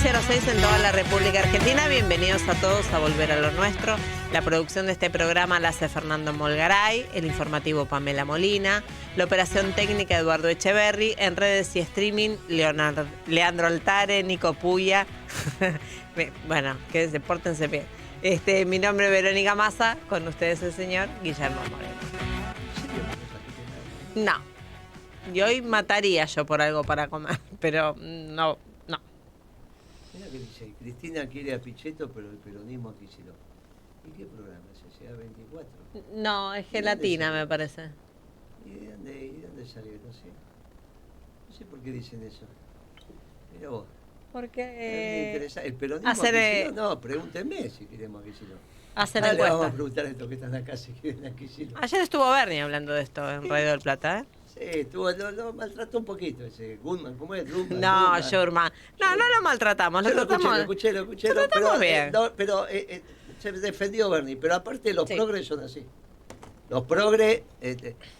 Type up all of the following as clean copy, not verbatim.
6 en toda la República Argentina. Bienvenidos a todos a Volver a lo Nuestro. La producción de este programa la hace Fernando Molgaray, el informativo Pamela Molina, la operación técnica Eduardo Echeverry, en redes y streaming Leandro Altare, Nico Puya. Bueno, quédense, pórtense bien. Mi nombre es Verónica Massa, con ustedes el señor Guillermo Moreno. No, y hoy mataría yo por algo para comer, pero no. Mira que dice, Cristina quiere a Pichetto, pero el peronismo a Kicillof. ¿Y qué programa es ese? ¿A24? No, es gelatina, me parece. ¿Y de dónde salió? No sé. No sé por qué dicen eso. Mira vos. Porque ¿El peronismo a Kicillof? No, pregúntenme si queremos a Kicillof. Hacen le vamos a encuesta. preguntar a estos que están acá si quieren a Kicillof. Ayer estuvo Bernie hablando de esto en Radio del Plata, ¿eh? Sí, lo maltrató un poquito ese Guzmán, ¿cómo es? Drummond, No, Schurman. No lo maltratamos. Yo lo escuché. Lo tratamos bien. Pero se defendió Bernie, pero aparte los progres son así. Los progres...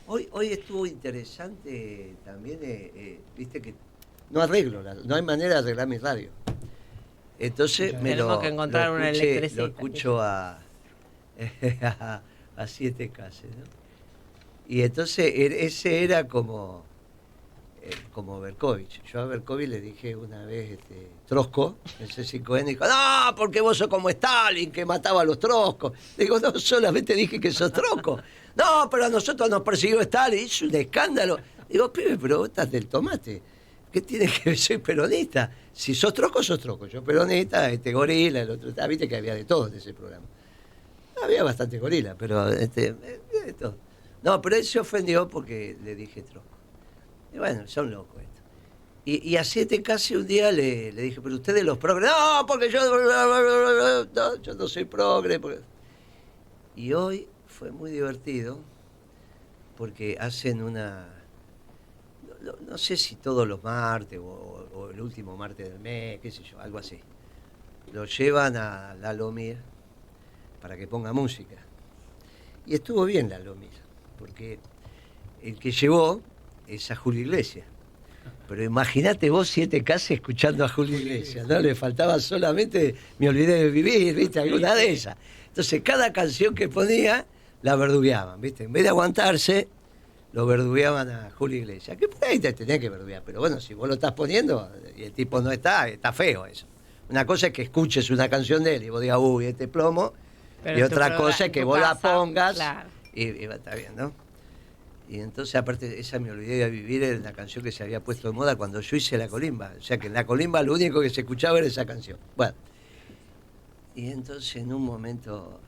hoy estuvo interesante también, viste que no hay manera de arreglar mi radio. Entonces tenemos que encontrar un electricista. Lo escucho a 7K, ¿no? Y entonces ese era como Berkovich. Yo a Berkovich le dije una vez, Trotsko, el C5N, dijo, no, porque vos sos como Stalin, que mataba a los troscos. Digo, no, solamente dije que sos Trotsko. No, pero a nosotros nos persiguió Stalin, hizo un escándalo. Digo, pibe, pero vos estás del tomate. ¿Qué tiene que ver? Soy peronista. Si sos Trotsko, sos Trotsko. Yo peronista, gorila, el otro. Viste que había de todo en ese programa. Había bastante gorila, pero de todo. No, pero él se ofendió porque le dije Trotsko. Y bueno, son locos estos. Y a 7K un día le dije, pero ustedes los progres. No, porque yo no soy progre. Y hoy fue muy divertido porque hacen una... No sé si todos los martes o el último martes del mes, qué sé yo, algo así. Lo llevan a Lalomir para que ponga música. Y estuvo bien Lalomir, porque el que llevó es a Julio Iglesias. Pero imagínate vos 7K escuchando a Julio Iglesias, ¿no? Le faltaba solamente Me olvidé de vivir, ¿viste? Alguna de esas. Entonces cada canción que ponía la verdugueaban, ¿viste? En vez de aguantarse, lo verdugueaban a Julio Iglesias. Que por ahí te tenés que verduguear, pero bueno, si vos lo estás poniendo y el tipo no está feo eso. Una cosa es que escuches una canción de él y vos digas, uy, este plomo, pero y otra cosa es que vos la pongas, claro. y está bien, ¿no? Y entonces, aparte, esa Me olvidé de vivir era una canción que se había puesto de moda cuando yo hice La Colimba. O sea, que en La Colimba lo único que se escuchaba era esa canción. Bueno, y entonces en un momento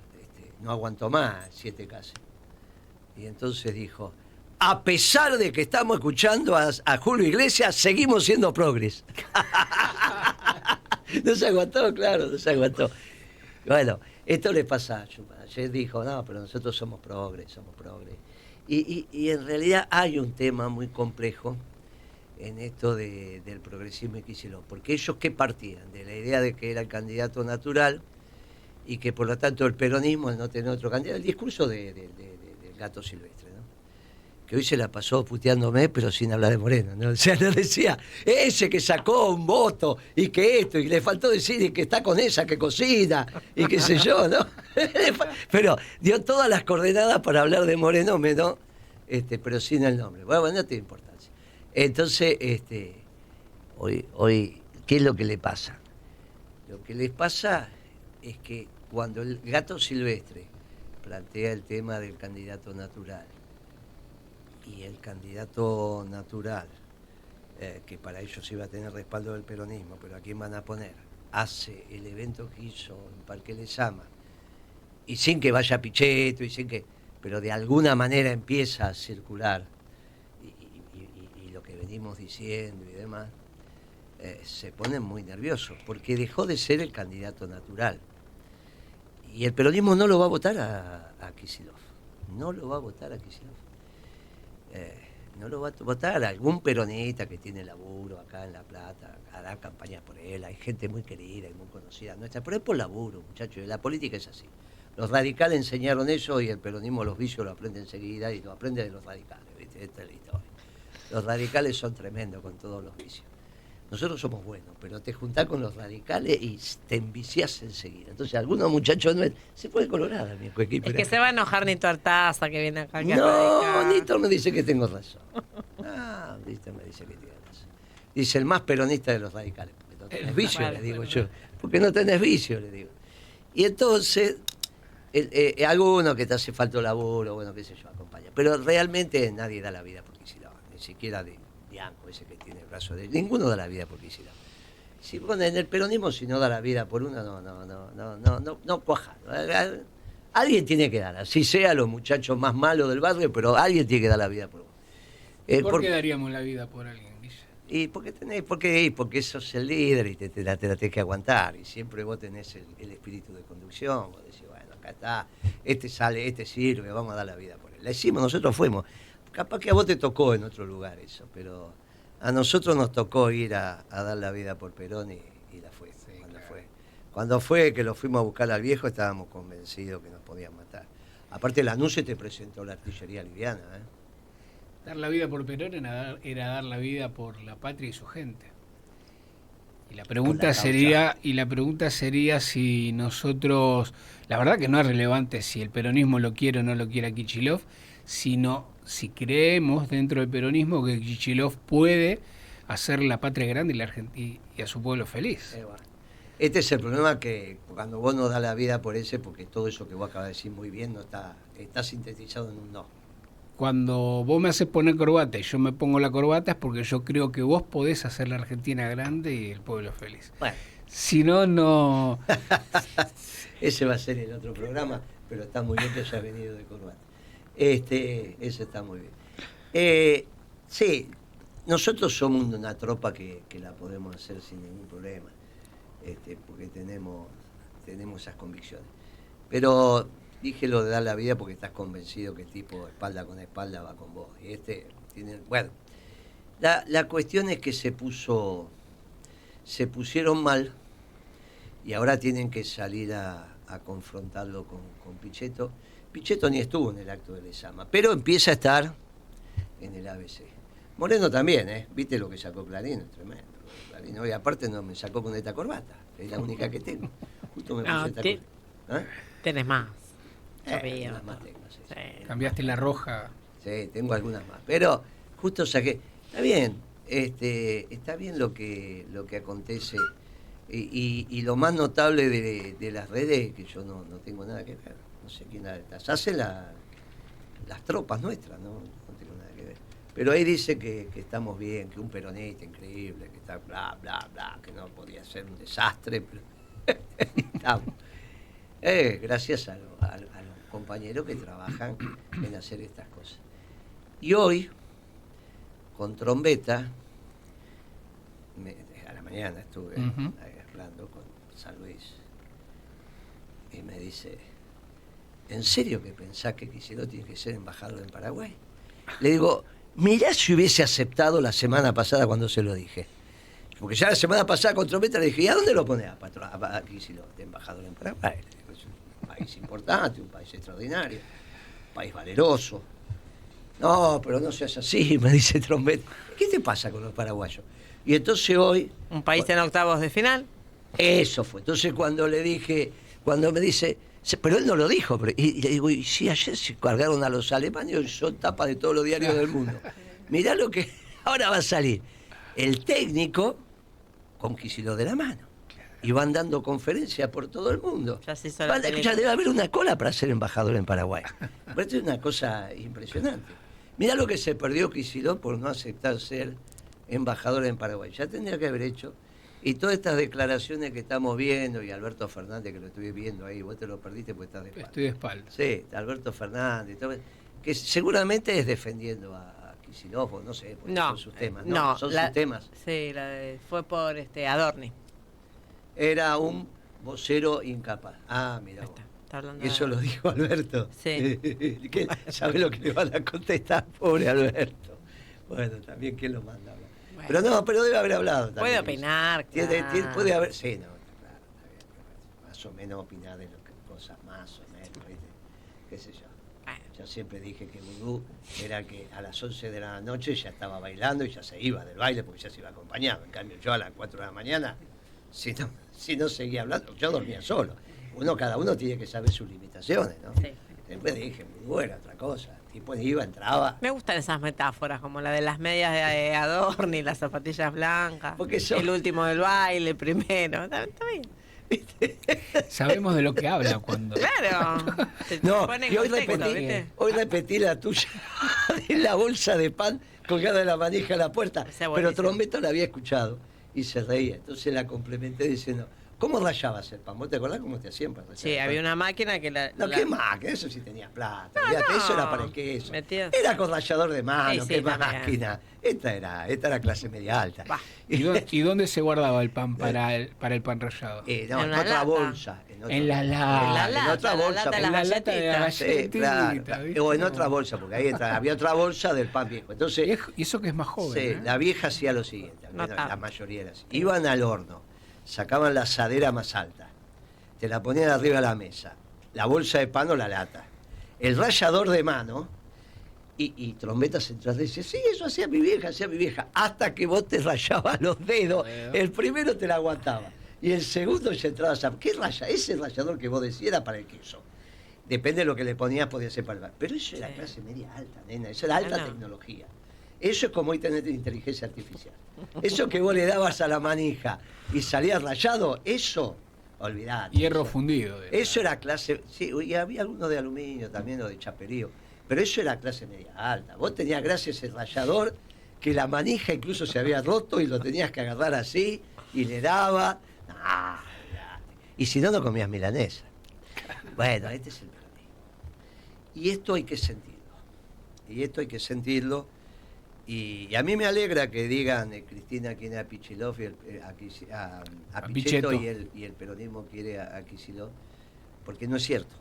no aguantó más 7K. Y entonces dijo, a pesar de que estamos escuchando a Julio Iglesias, seguimos siendo progres. No se aguantó, claro, no se aguantó. Bueno, esto le pasa a Schumann. Ayer dijo, no, pero nosotros somos progres. Y en realidad hay un tema muy complejo en esto del progresismo y Kicillof, porque ellos ¿qué partían? De la idea de que era el candidato natural y que por lo tanto el peronismo, al no tener otro candidato, el discurso del gato silvestre, ¿no? Que hoy se la pasó puteándome, pero sin hablar de Moreno, ¿no? O sea, no decía, ese que sacó un voto y que esto, y le faltó decir que está con esa que cocina, y qué sé yo, ¿no? Pero dio todas las coordenadas para hablar de Moreno, menos, pero sin el nombre. Bueno, no tiene importancia. Entonces, hoy, ¿qué es lo que le pasa? Lo que les pasa es que cuando el gato silvestre plantea el tema del candidato natural, y el candidato natural, que para ellos iba a tener respaldo del peronismo, pero ¿a quién van a poner? Hace el evento que hizo en Parque Lezama, y sin que vaya Pichetto, pero de alguna manera empieza a circular, y lo que venimos diciendo y demás, se ponen muy nerviosos, porque dejó de ser el candidato natural. Y el peronismo no lo va a votar a Kicillof. No lo va a votar a Kicillof. No lo va a votar algún peronista que tiene laburo acá en La Plata, hará campañas por él, hay gente muy querida y muy conocida nuestra, pero es por laburo, muchachos, la política es así. Los radicales enseñaron eso y el peronismo los vicios lo aprende enseguida y lo aprende de los radicales, ¿viste? Esta es la historia. Los radicales son tremendos con todos los vicios. nosotros somos buenos, pero te juntás con los radicales y te enviciás enseguida. Entonces algunos muchachos se fue colorada mi equipo. Es que se va a enojar Nito Artaza que viene acá. No, Nito me dice que tengo razón. Ah, Nito me dice que tiene razón. Dice el más peronista de los radicales. Porque no tenés vicio, le digo yo. Porque no tenés vicio, le digo. Y entonces, alguno que te hace falta laburo, bueno, qué sé yo, acompaña. Pero realmente nadie da la vida por Kicillof, ni siquiera de Bianco, ese que tiene el brazo de... Ninguno da la vida por Kicillof. Si bueno, en el peronismo, si no da la vida por uno, no cuaja. Alguien tiene que dar, así sea los muchachos más malos del barrio, pero alguien tiene que dar la vida por uno. ¿Por qué daríamos la vida por alguien, Guille? Y porque sos el líder y te la tenés que aguantar. Y siempre vos tenés el espíritu de conducción. Vos decís, bueno, acá está, este sale, este sirve, vamos a dar la vida por él. La hicimos, nosotros fuimos. Capaz que a vos te tocó en otro lugar eso, pero a nosotros nos tocó ir a dar la vida por Perón y la fue. Sí, cuando fue que lo fuimos a buscar al viejo, estábamos convencidos que nos podían matar. Aparte, la NUCE te presentó la artillería liviana, ¿eh? Dar la vida por Perón era dar la vida por la patria y su gente. Y la pregunta sería si nosotros, la verdad que no es relevante si el peronismo lo quiere o no lo quiere a Kicillof, sino si creemos dentro del peronismo que Kicillof puede hacer la patria grande y a su pueblo feliz. Este es el problema, que cuando vos no das la vida por ese, porque todo eso que vos acabas de decir muy bien no está sintetizado en un no. Cuando vos me haces poner corbata y yo me pongo la corbata es porque yo creo que vos podés hacer la Argentina grande y el pueblo feliz. Bueno. Si no, no... Ese va a ser el otro programa, pero está muy bien que haya venido de corbata. Ese está muy bien. Sí, nosotros somos una tropa que la podemos hacer sin ningún problema, porque tenemos esas convicciones. Pero... dije lo de dar la vida porque estás convencido que el tipo espalda con espalda va con vos. Y bueno, la cuestión es que se pusieron mal y ahora tienen que salir a confrontarlo con Pichetto. Pichetto ni estuvo en el acto de Lezama, pero empieza a estar en el ABC. Moreno también, ¿viste lo que sacó Clarín? Tremendo. Clarín, y aparte no me sacó con esta corbata, es la única que tengo. Justo me puse esta corbata. Tenés más. Algunas más tengo, sí. Cambiaste la roja. Sí, tengo algunas más. Pero justo saqué. Está bien, está bien lo que acontece. Y lo más notable de las redes, que yo no tengo nada que ver, no sé quién las hace las tropas nuestras, no tengo nada que ver. Pero ahí dice que estamos bien, que un peronista increíble, que está bla, bla, bla, que no podía ser un desastre, pero estamos. Gracias a los compañeros que trabajan en hacer estas cosas. Y hoy, con trombeta, a la mañana estuve hablando con San Luis y me dice, ¿en serio que pensás que Kicillof tiene que ser embajador en Paraguay? Le digo, mirá si hubiese aceptado la semana pasada cuando se lo dije. Porque ya la semana pasada con trombeta le dije, ¿y a dónde lo ponés a Kicillof de embajador en Paraguay? Un país importante, un país extraordinario, un país valeroso. No, pero no seas así, me dice Trombetta. ¿Qué te pasa con los paraguayos? Y entonces hoy... ¿Un país en octavos de final? Eso fue. Entonces cuando le dije, cuando me dice, pero él no lo dijo, y le digo, y sí, ayer se cargaron a los alemanes y son tapas de todos los diarios del mundo. Mirá lo que ahora va a salir. El técnico con Kicillof de la mano. Y van dando conferencias por todo el mundo. Ya debe haber una cola para ser embajador en Paraguay. Pero esto es una cosa impresionante. Mirá lo que se perdió Kicillof por no aceptar ser embajador en Paraguay. Ya tendría que haber hecho. Y todas estas declaraciones que estamos viendo, y Alberto Fernández, que lo estuve viendo ahí, vos te lo perdiste porque estás de espalda. Estoy de espalda. Sí, Alberto Fernández, todo, que seguramente es defendiendo a Kicillof, o no sé, porque son sus temas. No, son sus temas. Sí, fue por Adorni. Era un vocero incapaz. Ah, mira. Está hablando eso lo dijo Alberto. Sí. ¿Sabe lo que le van a contestar? Pobre Alberto. Bueno, también quién lo manda a hablar. Bueno. Pero debe haber hablado también. Puede opinar, claro. Puede haber, sí, no, claro, está bien. Más o menos opinar de cosas más o menos, ¿viste? Qué sé yo. Yo siempre dije que vudú era que a las 11 de la noche ya estaba bailando y ya se iba del baile porque ya se iba acompañado. En cambio, yo a las 4 de la mañana, si no seguía hablando, yo dormía solo. Cada uno tiene que saber sus limitaciones, ¿no? Sí. Después dije, vudú era otra cosa. El tipo iba, entraba. Me gustan esas metáforas, como la de las medias de Adorni, las zapatillas blancas, Porque el último del baile, el primero. Está bien. Sabemos de lo que habla cuando... Claro. Te No, ponen y contexto, ¿viste? hoy repetí la tuya de la bolsa de pan colgada de la manija a la puerta. Esa es Pero buenísima. Trombetta la había escuchado y se reía. Entonces la complementé diciendo, ¿cómo rayabas el pan? ¿Vos te acordás cómo te hacían para rayar Sí, el pan? había una máquina que la... No, la- ¿qué máquina? Eso sí tenías plata. No, Olvídate, no. eso era para el queso. Metías- Era con rallador de mano, Sí, qué también. máquina. Esta era clase media alta. Bah. ¿Y dónde se guardaba el pan para el pan rallado? No, En en una otra lata. bolsa. En la lata. En la en lata, otra la bolsa. lata de las En la lata de la galletitas. Sí, claro, galletita, ¿viste? o en otra bolsa, porque ahí había otra bolsa del pan viejo. Entonces, Y eso que es más joven, sí, ¿eh? la vieja hacía lo siguiente, al No menos tanto. la mayoría era así. Iban al horno, sacaban la asadera más alta, te la ponían arriba de la mesa, la bolsa de pan o la lata, el rallador de mano, y Trombetta se entraba y decía, sí, eso hacía mi vieja, hasta que vos te rayabas los dedos. Bueno. El primero te la aguantaba, y el segundo ya entrabas a... ¿Qué raya? Ese rallador que vos decías era para el queso. Depende de lo que le ponías, podía ser para el pan. Pero eso era Sí. clase media alta, nena, eso era alta no. tecnología. Eso es como hoy tenés inteligencia artificial. Eso que vos le dabas a la manija y salías rayado, eso, olvidate. Hierro eso, fundido. Eso era clase, sí, y había algunos de aluminio también o de chaperío, pero eso era clase media alta. Vos tenías gracias ese rallador que la manija incluso se había roto y lo tenías que agarrar así y le daba. No, olvidate. Y si no, no comías milanesa. Bueno, este es el peronismo. Y esto hay que sentirlo. Y a mí me alegra que digan, Cristina quiere a Pichilov y a Pichetto y el peronismo quiere a Kicillof, porque no es cierto.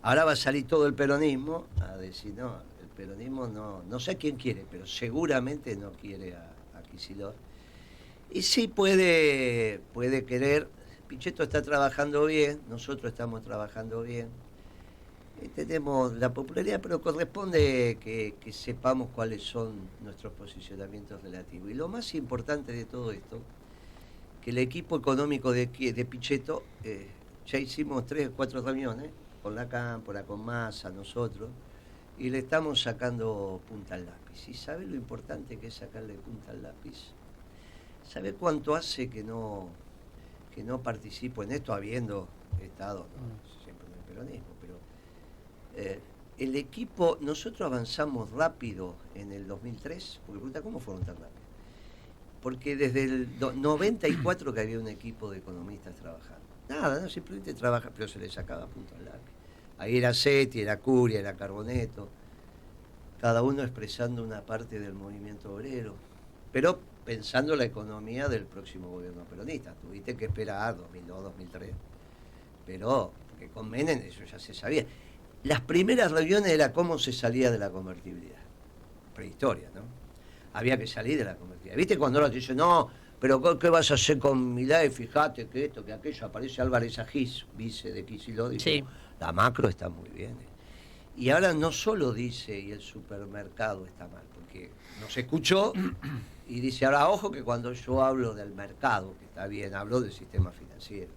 Ahora va a salir todo el peronismo a decir, no, el peronismo no sé quién quiere, pero seguramente no quiere a Kicillof. Y sí puede querer. Pichetto está trabajando bien, nosotros estamos trabajando bien. Tenemos la popularidad, pero corresponde que sepamos cuáles son nuestros posicionamientos relativos. Y lo más importante de todo esto, que el equipo económico de Pichetto, ya hicimos 3 o 4 reuniones, con la Cámpora, con Massa, nosotros, y le estamos sacando punta al lápiz. ¿Y sabe lo importante que es sacarle punta al lápiz? ¿Sabe cuánto hace que no participo en esto, habiendo estado siempre en el peronismo? Pero el equipo, nosotros avanzamos rápido en el 2003, porque pregunta, ¿cómo fueron tan rápido? Porque desde el 94 que había un equipo de economistas trabajando. Nada, no, simplemente trabaja, pero se le sacaba punto al lápiz. Ahí era Seti, era Curia, era Carboneto, cada uno expresando una parte del movimiento obrero, pero pensando la economía del próximo gobierno peronista. Tuviste que esperar 2002, 2003, pero porque con Menem eso ya se sabía. Las primeras reuniones era cómo se salía de la convertibilidad. Prehistoria, ¿no? Había que salir de la convertibilidad. ¿Viste cuando ahora te dicen, no, pero ¿qué vas a hacer con Milei? Fíjate que esto, que aquello. Aparece Álvarez Agis, vice de Kicillof, dice, Sí. la macro está muy bien. Y ahora no solo dice, y el supermercado está mal, porque nos escuchó y dice, ahora ojo que cuando yo hablo del mercado, que está bien, hablo del sistema financiero.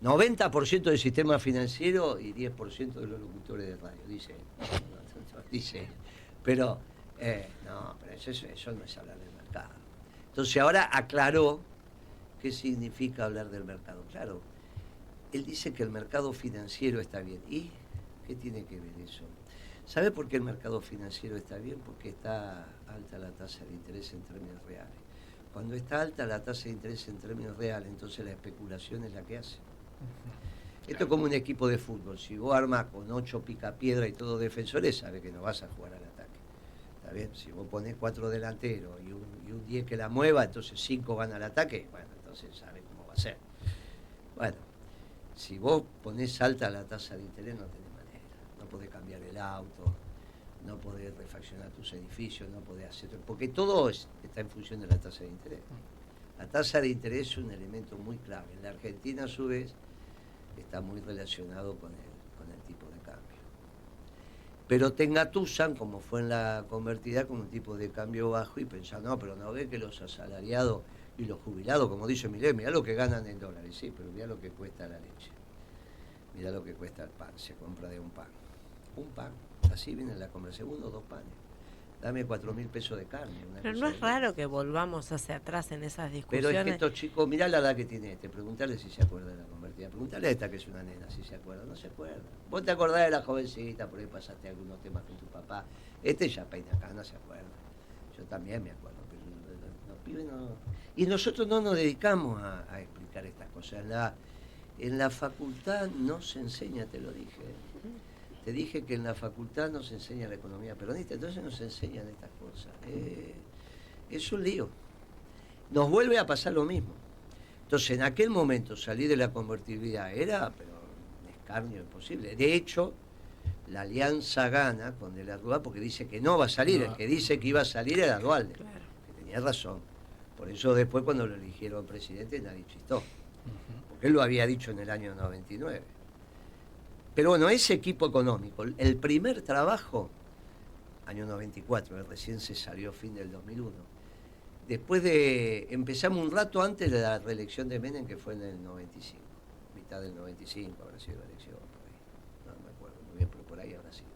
90% del sistema financiero y 10% de los locutores de radio, dice. Dice, pero no, pero eso no es hablar del mercado. Entonces ahora aclaró qué significa hablar del mercado. Claro, él dice que el mercado financiero está bien. ¿Y qué tiene que ver eso? ¿Sabe por qué el mercado financiero está bien? Porque está alta la tasa de interés en términos reales. Cuando está alta la tasa de interés en términos reales, entonces la especulación es la que hace. Esto es como un equipo de fútbol. Si vos armas con 8 picapiedra y todos defensores, sabes que no vas a jugar al ataque. ¿Está bien? Si vos ponés 4 delanteros y un 10 que la mueva, entonces 5 van al ataque, bueno, entonces sabes cómo va a ser. Bueno, si vos ponés alta la tasa de interés, no tenés manera. No podés cambiar el auto, no podés refaccionar tus edificios, no podés hacer... Porque todo está en función de la tasa de interés. La tasa de interés es un elemento muy clave. En la Argentina, a su vez, está muy relacionado con el tipo de cambio. pero te engatusan, como fue en la convertida, con un tipo de cambio bajo y pensar, no, pero no ve que los asalariados y los jubilados, como dice Milei, mirá lo que ganan en dólares, sí, pero mirá lo que cuesta la leche, mirá lo que cuesta el pan, se compra de un pan, así viene la conversación, 1 o 2 panes. Dame 4.000 pesos de carne. Pero no es raro que volvamos hacia atrás en esas discusiones. Pero es que estos chicos, mirá la edad que tiene este, preguntarle si se acuerda de la convertida, preguntarle a esta que es una nena si se acuerda, no se acuerda. Vos te acordás de la jovencita, por ahí pasaste algunos temas con tu papá, este ya peina acá, no se acuerda. Yo también me acuerdo, pero los pibes no... Y nosotros no nos dedicamos a explicar estas cosas. En la facultad no se enseña, te lo dije. Te dije que en la facultad no se enseña la economía peronista, entonces no se enseñan estas cosas. Es un lío. Nos vuelve a pasar lo mismo. Entonces, en aquel momento salir de la convertibilidad era, pero un escarnio imposible. De hecho, la alianza gana con De la Rúa porque dice que no va a salir. El que dice que iba a salir era Duhalde, que tenía razón. Por eso después, cuando lo eligieron presidente, nadie chistó. Porque él lo había dicho en el año 99. Pero bueno, ese equipo económico, el primer trabajo, año 94, recién se salió fin del 2001, después empezamos un rato antes de la reelección de Menem, que fue en el 95, mitad del 95 habrá sido la elección, por ahí, no me acuerdo muy bien, pero por ahí habrá sido.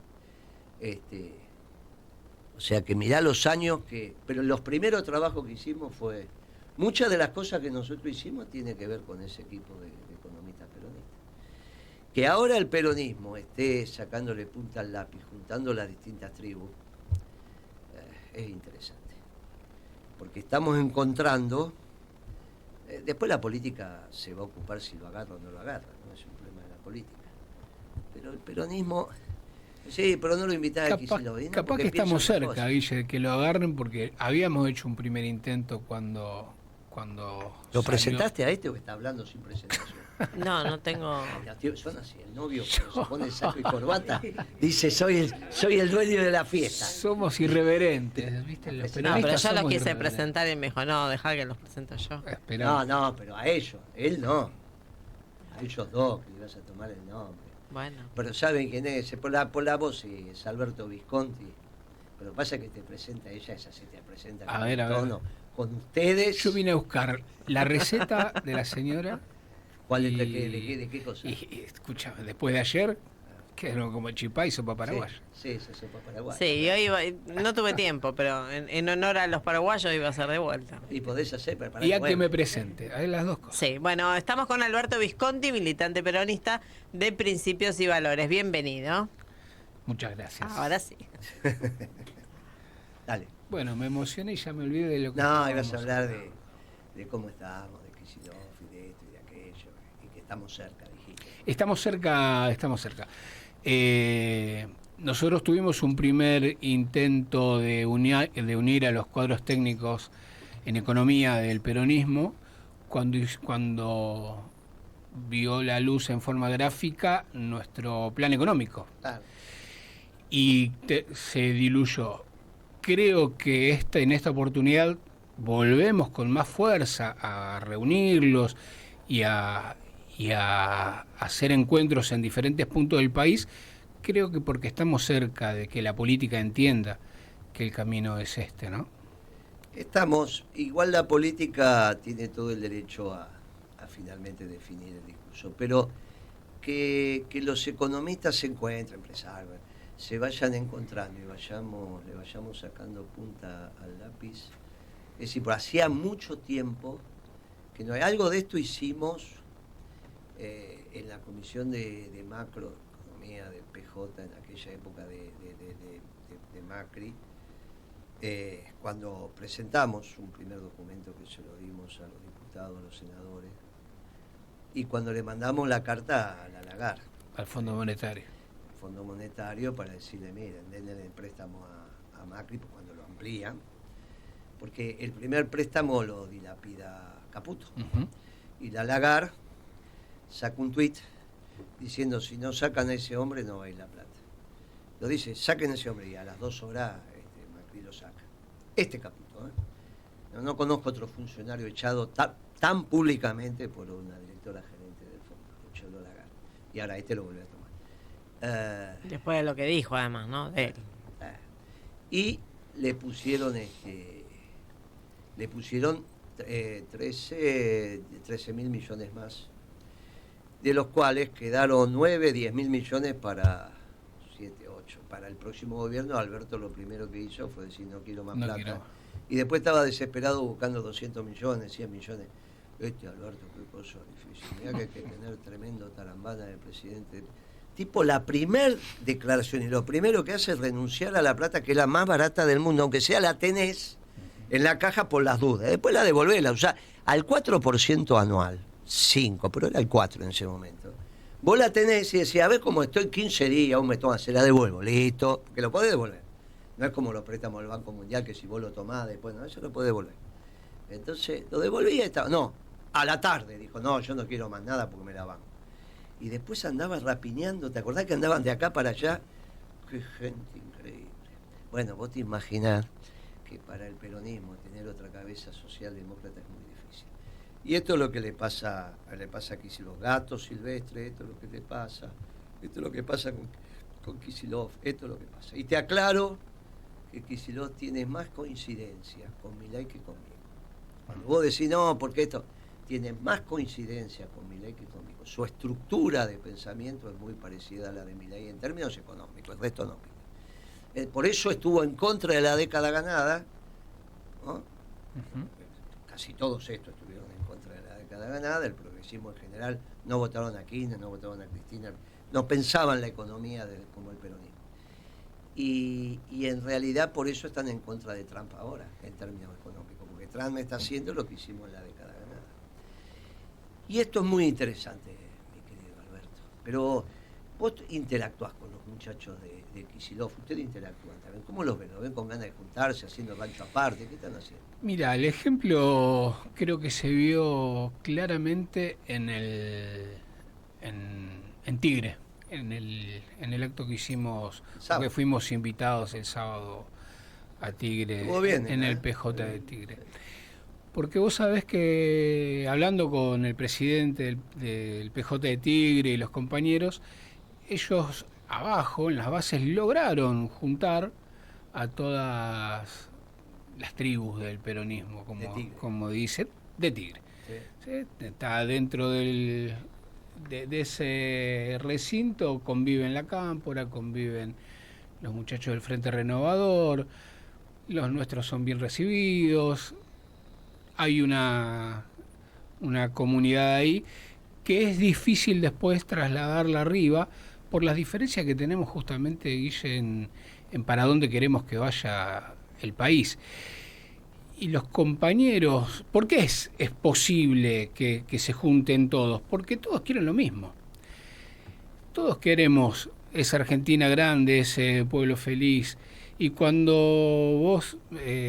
O sea que mirá los años pero los primeros trabajos que hicimos fue, muchas de las cosas que nosotros hicimos tienen que ver con ese equipo de economistas peronistas. Que ahora el peronismo esté sacándole punta al lápiz, juntando las distintas tribus, es interesante. Porque estamos encontrando, después la política se va a ocupar si lo agarra o no lo agarra, no es un problema de la política. Pero el peronismo, sí, pero no lo invitaba a Kicillof. Capaz que estamos cerca, Guille, de que lo agarren, porque habíamos hecho un primer intento cuando ¿Lo presentaste a este o está hablando sin presentación? No tengo... Son así, el novio cuando se pone saco y corbata dice soy el dueño de la fiesta. Somos irreverentes, ¿viste? Los No, pero yo los quise irreverentes. presentar y me dijo, no, dejá que los presento yo. No, pero a ellos, él no. A ellos dos, que le vas a tomar el nombre. Bueno. Pero ¿saben quién es? Por la voz es Alberto Visconti. Pero pasa que te presenta ella, esa se te presenta A ver. con ustedes. Yo vine a buscar la receta de la señora. ¿Cuál de qué cosa? Y escucha, después de ayer, quedaron como chipá y sopa paraguaya. Sí, sopa paraguaya. Sí, yo no tuve tiempo, pero en honor a los paraguayos iba a ser de vuelta. Y podés hacer, preparar. Y a que me presente, a ver las dos cosas. Sí, bueno, estamos con Alberto Visconti, militante peronista de Principios y Valores. Bienvenido. Muchas gracias. Ahora sí. Dale. Bueno, me emocioné y ya me olvidé de lo que... No, ibas a hablar de cómo estábamos, de Kicillof y de esto y de aquello, y que estamos cerca, dijiste. Estamos cerca. Nosotros tuvimos un primer intento de unir a los cuadros técnicos en economía del peronismo cuando vio la luz en forma gráfica nuestro plan económico. Claro. Y se diluyó. Creo que en esta oportunidad volvemos con más fuerza a reunirlos y a hacer encuentros en diferentes puntos del país. Creo que porque estamos cerca de que la política entienda que el camino es este, ¿no? Igual la política tiene todo el derecho a finalmente definir el discurso, pero que los economistas se encuentren, empresarios, se vayan encontrando y le vayamos sacando punta al lápiz. Es decir, por hacía mucho tiempo que no hay algo de esto hicimos en la comisión de macroeconomía del PJ en aquella época de Macri, cuando presentamos un primer documento que se lo dimos a los diputados, a los senadores, y cuando le mandamos la carta a la Lagarde, Al Fondo Monetario. Fondo Monetario, para decirle, miren, denle el préstamo a Macri cuando lo amplían, porque el primer préstamo lo dilapida Caputo. Uh-huh. Y la Lagarde saca un tuit diciendo, si no sacan a ese hombre no va a ir la plata. Lo dice, saquen a ese hombre, y a las 2 horas Macri lo saca. Caputo, ¿eh? No conozco otro funcionario echado tan públicamente por una directora gerente del fondo, echó la Lagarde. Y ahora lo volvió a tomar. Después de lo que dijo, además, ¿no? De él. Y le pusieron 13.000 millones más, de los cuales quedaron 9, 10.000 millones para 7, 8. Para el próximo gobierno, Alberto lo primero que hizo fue decir, no quiero más plata. Y después estaba desesperado buscando 200 millones, 100 millones. Alberto, qué cosa difícil. Mirá que hay que tener tremendo tarambana del presidente. Tipo, la primer declaración y lo primero que hace es renunciar a la plata, que es la más barata del mundo, aunque sea la tenés en la caja por las dudas. Después la devolvés, la usás al 4% anual. 5, pero era el 4 en ese momento. Vos la tenés y decís, a ver cómo estoy 15 días, un mes, toma, se la devuelvo, listo, porque lo podés devolver. No es como los préstamos del Banco Mundial, que si vos lo tomás después, no, eso lo podés devolver. Entonces, lo devolví y estaba, no, a la tarde, dijo, no, yo no quiero más nada porque me la banco. Y después andaba rapiñando, ¿te acordás que andaban de acá para allá? Qué gente increíble. Bueno, vos te imaginás que para el peronismo tener otra cabeza socialdemócrata es muy difícil. Y esto es lo que le pasa a Kicillof, gatos silvestres, esto es lo que le pasa, esto es lo que pasa con Kicillof, esto es lo que pasa. Y te aclaro que Kicillof tiene más coincidencias con Milei que conmigo. Cuando vos decís, no, porque esto tiene más coincidencias con Milei que conmigo. Su estructura de pensamiento es muy parecida a la de Milei en términos económicos, el resto no. Por eso estuvo en contra de la década ganada, ¿no? Uh-huh. Casi todos estos estuvieron en contra de la década ganada, el progresismo en general, no votaron a Kirchner, no votaron a Cristina, no pensaban la economía como el peronismo. Y en realidad por eso están en contra de Trump ahora, en términos económicos, porque Trump está haciendo lo que hicimos en la década ganada. Y esto es muy interesante, mi querido Alberto. Pero vos interactuás con los muchachos de Kicillof, ustedes interactúan también. ¿Cómo los ven? ¿Los ven con ganas de juntarse, haciendo rancho aparte? ¿Qué están haciendo? Mira, el ejemplo creo que se vio claramente en Tigre, en el acto que hicimos, porque fuimos invitados el sábado a Tigre, en el PJ de Tigre. Porque vos sabés que hablando con el presidente del PJ de Tigre y los compañeros, ellos abajo, en las bases, lograron juntar a todas las tribus del peronismo, como dice, de Tigre. Sí. ¿Sí? Está dentro de ese recinto, conviven la Cámpora, conviven los muchachos del Frente Renovador, los nuestros son bien recibidos. Hay una comunidad ahí que es difícil después trasladarla arriba por las diferencias que tenemos justamente, Guille, en para dónde queremos que vaya el país. Y los compañeros, ¿por qué es posible que se junten todos? Porque todos quieren lo mismo. Todos queremos esa Argentina grande, ese pueblo feliz. Y cuando vos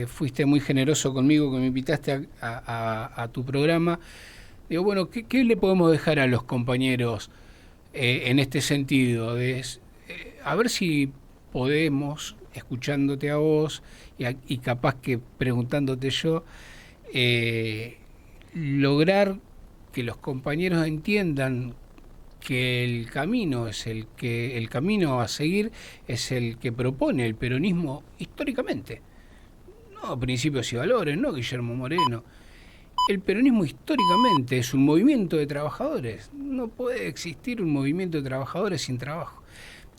fuiste muy generoso conmigo, que me invitaste a tu programa, digo, bueno, ¿qué le podemos dejar a los compañeros en este sentido? A ver si podemos, escuchándote a vos y capaz que preguntándote yo, lograr que los compañeros entiendan que el camino a seguir es el que propone el peronismo históricamente. No principios y valores, no Guillermo Moreno. El peronismo históricamente es un movimiento de trabajadores. No puede existir un movimiento de trabajadores sin trabajo.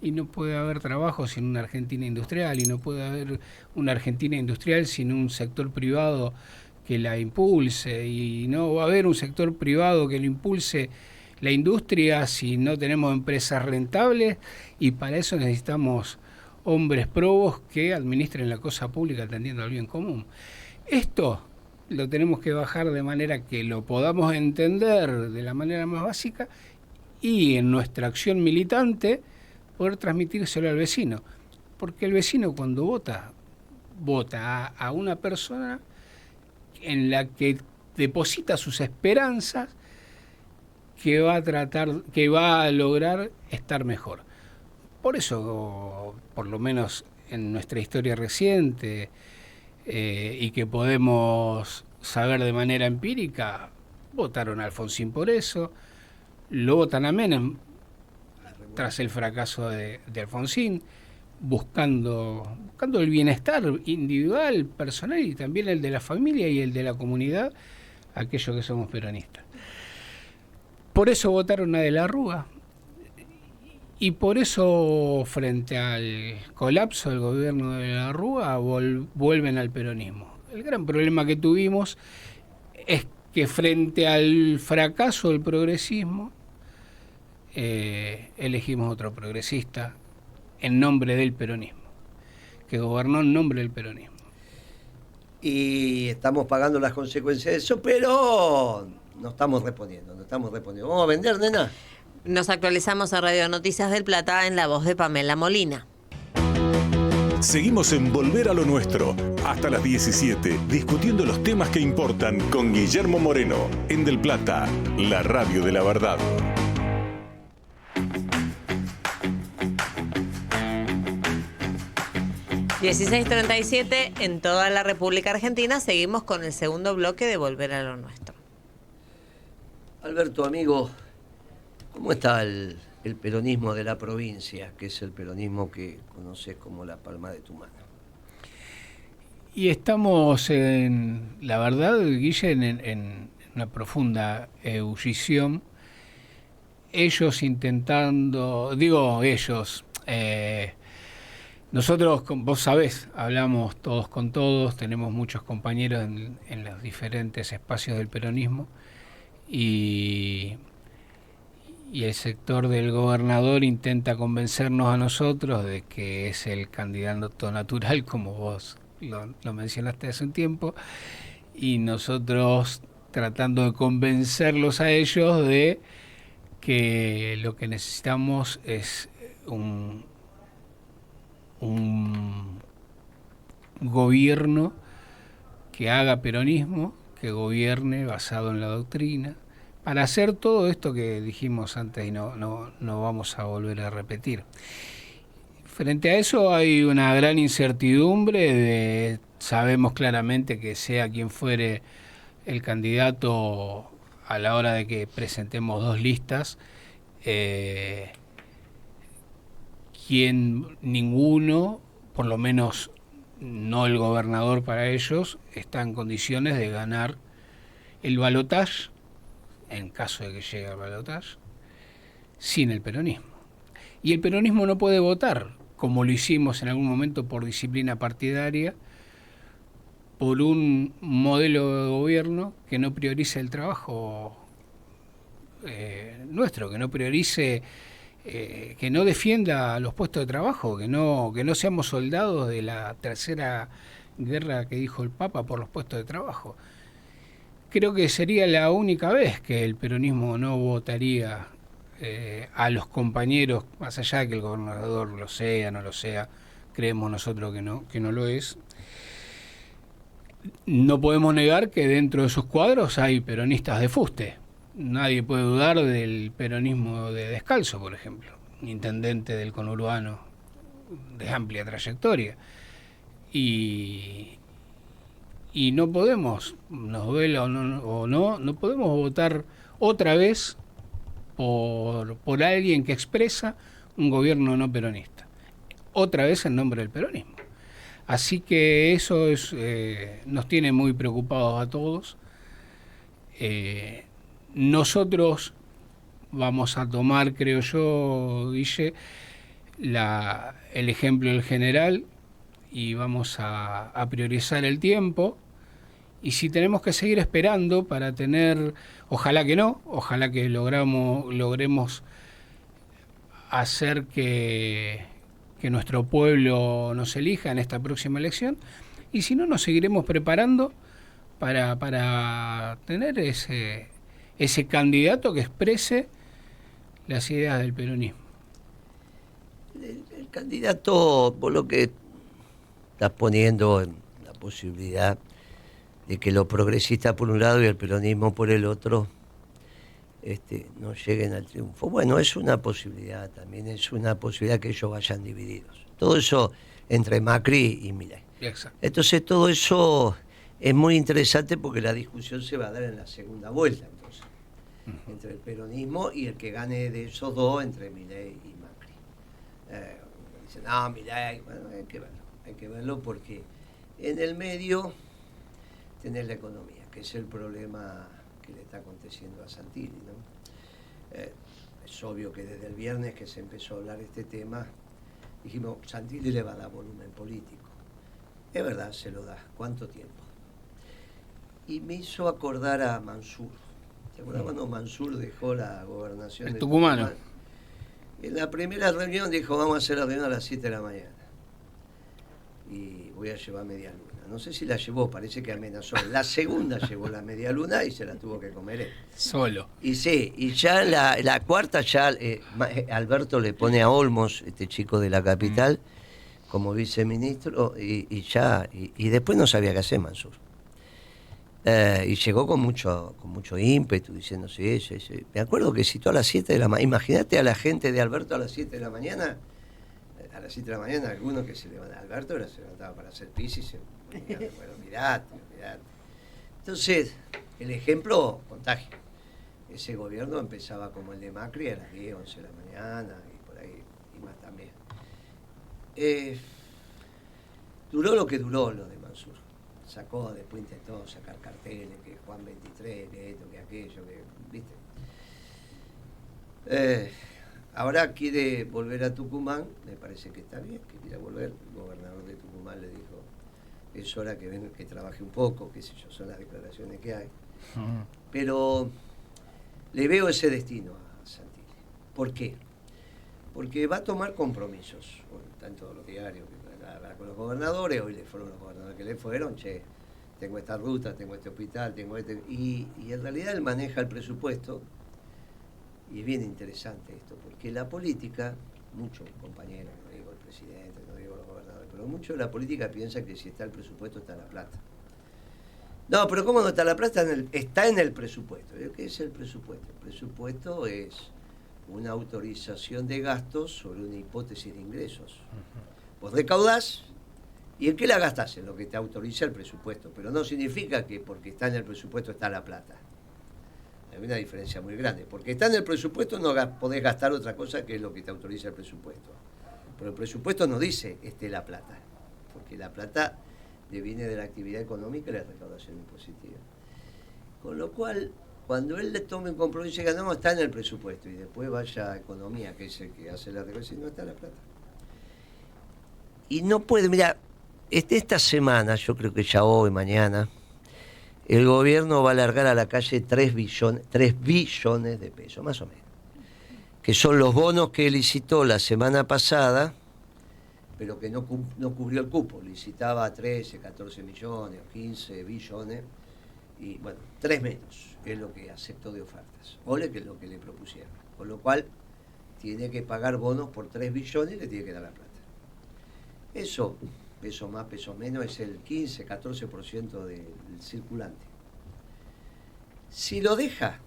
Y no puede haber trabajo sin una Argentina industrial, y no puede haber una Argentina industrial sin un sector privado que la impulse, y no va a haber un sector privado que lo impulse la industria si no tenemos empresas rentables, y para eso necesitamos hombres probos que administren la cosa pública atendiendo al bien común. Esto lo tenemos que bajar de manera que lo podamos entender de la manera más básica y en nuestra acción militante poder transmitírselo al vecino. Porque el vecino cuando vota a una persona en la que deposita sus esperanzas que va a lograr estar mejor. Por eso, por lo menos en nuestra historia reciente, y que podemos saber de manera empírica, votaron a Alfonsín por eso, lo votan a Menem tras el fracaso de Alfonsín, buscando el bienestar individual, personal y también el de la familia y el de la comunidad, aquellos que somos peronistas. Por eso votaron a De la Rúa y por eso, frente al colapso del gobierno de la Rúa, vuelven al peronismo. El gran problema que tuvimos es que frente al fracaso del progresismo, elegimos otro progresista en nombre del peronismo, que gobernó en nombre del peronismo. Y estamos pagando las consecuencias de eso, pero no estamos respondiendo. ¿Vamos a vender, nena? Nos actualizamos a Radio Noticias del Plata en la voz de Pamela Molina. Seguimos en Volver a lo Nuestro, hasta las 17, discutiendo los temas que importan con Guillermo Moreno, en Del Plata, la radio de la verdad. (16:37) en toda la República Argentina. Seguimos con el segundo bloque de Volver a lo Nuestro. Alberto, amigo, ¿cómo está el peronismo de la provincia, que es el peronismo que conoces como la palma de tu mano? Y estamos, la verdad, Guille, en una profunda ebullición. Ellos intentando, nosotros, vos sabés, hablamos todos con todos, tenemos muchos compañeros en los diferentes espacios del peronismo y el sector del gobernador intenta convencernos a nosotros de que es el candidato natural, como vos lo mencionaste hace un tiempo, y nosotros tratando de convencerlos a ellos de que lo que necesitamos es un gobierno que haga peronismo, que gobierne basado en la doctrina, para hacer todo esto que dijimos antes y no vamos a volver a repetir. Frente a eso hay una gran incertidumbre, sabemos claramente que sea quien fuere el candidato a la hora de que presentemos dos listas, ninguno, por lo menos no el gobernador para ellos, está en condiciones de ganar el balotaje, en caso de que llegue al balotaje, sin el peronismo. Y el peronismo no puede votar, como lo hicimos en algún momento por disciplina partidaria, por un modelo de gobierno que no priorice el trabajo nuestro, que no priorice, que no defienda los puestos de trabajo, que no seamos soldados de la tercera guerra que dijo el Papa por los puestos de trabajo. Creo que sería la única vez que el peronismo no votaría a los compañeros, más allá de que el gobernador lo sea, no lo sea, creemos nosotros que no lo es. No podemos negar que dentro de sus cuadros hay peronistas de fuste. Nadie puede dudar del peronismo de Descalzo, por ejemplo, un intendente del conurbano de amplia trayectoria. Y no podemos, nos duela o no podemos votar otra vez por alguien que expresa un gobierno no peronista, otra vez en nombre del peronismo. Así que eso nos tiene muy preocupados a todos. Nosotros vamos a tomar, creo yo, Guille, el ejemplo del general y vamos a priorizar el tiempo. Y si tenemos que seguir esperando para tener, ojalá que no, ojalá que logremos hacer que nuestro pueblo nos elija en esta próxima elección, y si no, nos seguiremos preparando para tener ese candidato que exprese las ideas del peronismo. El candidato, por lo que estás poniendo en la posibilidad de que los progresistas por un lado y el peronismo por el otro no lleguen al triunfo. Bueno, es una posibilidad, también es una posibilidad que ellos vayan divididos. Todo eso entre Macri y Milei. Exacto. Entonces todo eso es muy interesante porque la discusión se va a dar en la segunda vuelta. Entonces, entre el peronismo y el que gane de esos dos, entre Milei y Macri. Dicen, no, Milei, bueno, hay que verlo porque en el medio tenés la economía, que es el problema que le está aconteciendo a Santilli, ¿no? Es obvio que desde el viernes que se empezó a hablar de este tema, dijimos, Santilli le va a dar volumen político. Es verdad, se lo da. ¿Cuánto tiempo? Y me hizo acordar a Mansur. ¿Te acuerdas cuando Mansur dejó la gobernación el de tucumano? Tucumán? En la primera reunión dijo, vamos a hacer la reunión a las 7 de la mañana. Y voy a llevar media luna. No sé si la llevó, parece que amenazó. La segunda llevó la media luna y se la tuvo que comer él. Solo. Y sí, y ya la cuarta ya Alberto le pone a Olmos, este chico de la capital, como viceministro, y después no sabía qué hacer Mansur. Y llegó con mucho ímpetu, diciendo, sí. Me acuerdo que citó a las 7 de la mañana. Imagínate a la gente de Alberto a las 7 de la mañana. A las 7 de la mañana, alguno que se levantaba. Alberto se levantaba para hacer pis y se venía, bueno, mirate. Entonces, el ejemplo contagia. Ese gobierno empezaba como el de Macri a las 10, 11 de la mañana y por ahí, y más también. Duró lo que duró lo de Mansur. Sacó, después intentó sacar carteles, que Juan 23, que esto, que aquello, que, ¿viste? Ahora quiere volver a Tucumán, me parece que está bien, que quiera volver. El gobernador de Tucumán le dijo, es hora que venga, que trabaje un poco, qué sé yo, son las declaraciones que hay. Pero le veo ese destino a Santilli. ¿Por qué? Porque va a tomar compromisos, está en todos los diarios, con los gobernadores, hoy le fueron los gobernadores que le fueron, che, tengo esta ruta, tengo este hospital, tengo este... Y en realidad él maneja el presupuesto, y es bien interesante esto, porque la política, muchos compañeros, no digo el presidente, no digo los gobernadores, pero mucho de la política piensa que si está el presupuesto está la plata. No, pero ¿cómo no está la plata? Está en el presupuesto. ¿Qué es el presupuesto? El presupuesto es una autorización de gastos sobre una hipótesis de ingresos. Vos recaudás, ¿y en qué la gastás? En lo que te autoriza el presupuesto. Pero no significa que porque está en el presupuesto está la plata. Hay una diferencia muy grande. Porque está en el presupuesto no podés gastar otra cosa que es lo que te autoriza el presupuesto. Pero el presupuesto no dice la plata. Porque la plata viene de la actividad económica y la recaudación impositiva. Con lo cual, cuando él le tome un compromiso y diga, no, está en el presupuesto, y después vaya a economía, que es el que hace la recaudación, no está la plata. Y no puede, mira, esta semana, yo creo que ya hoy, mañana, el gobierno va a largar a la calle 3 billones de pesos, más o menos. Que son los bonos que licitó la semana pasada, pero que no cubrió el cupo. Licitaba 13, 14 millones, 15 billones, y bueno, 3 menos, que es lo que aceptó de ofertas. Ole, que es lo que le propusieron. Con lo cual, tiene que pagar bonos por 3 billones y le tiene que dar la plata. Eso, peso más, peso menos, es el 15, 14% del circulante. Si lo deja,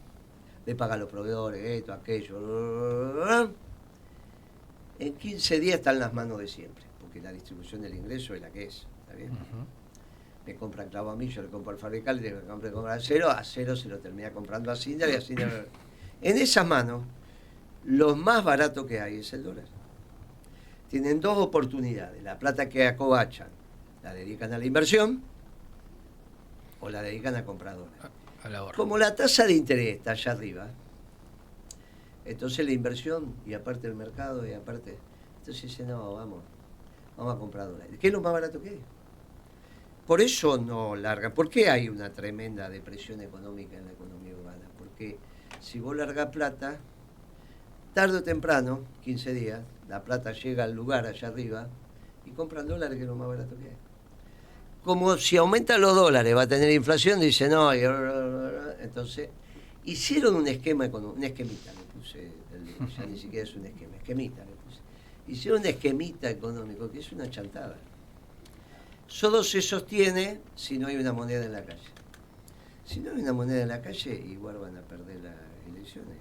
le paga a los proveedores, esto, aquello, en 15 días está en las manos de siempre, porque la distribución del ingreso es la que es, ¿está bien? Me compran clavo a mí, yo le compro al fabricante, le compro a Acero se lo termina comprando a Sindar y a Sindar. En esas manos, lo más barato que hay es el dólar. Tienen dos oportunidades, la plata que acobachan, la dedican a la inversión o la dedican a comprar dólares. Como la tasa de interés está allá arriba, entonces la inversión y aparte el mercado y aparte, entonces dice, no, vamos a comprar dólares. ¿Qué es lo más barato que hay? Por eso no larga. ¿Por qué hay una tremenda depresión económica en la economía urbana? Porque si vos largás plata, tarde o temprano, 15 días, la plata llega al lugar allá arriba y compran dólares, que es lo más barato que hay. Como si aumentan los dólares, va a tener inflación, dice no, entonces hicieron un esquema económico, una esquemita le puse, ya ni siquiera es un esquema, esquemita le puse. Hicieron un esquemita económico que es una chantada. Solo se sostiene si no hay una moneda en la calle. Si no hay una moneda en la calle, igual van a perder las elecciones.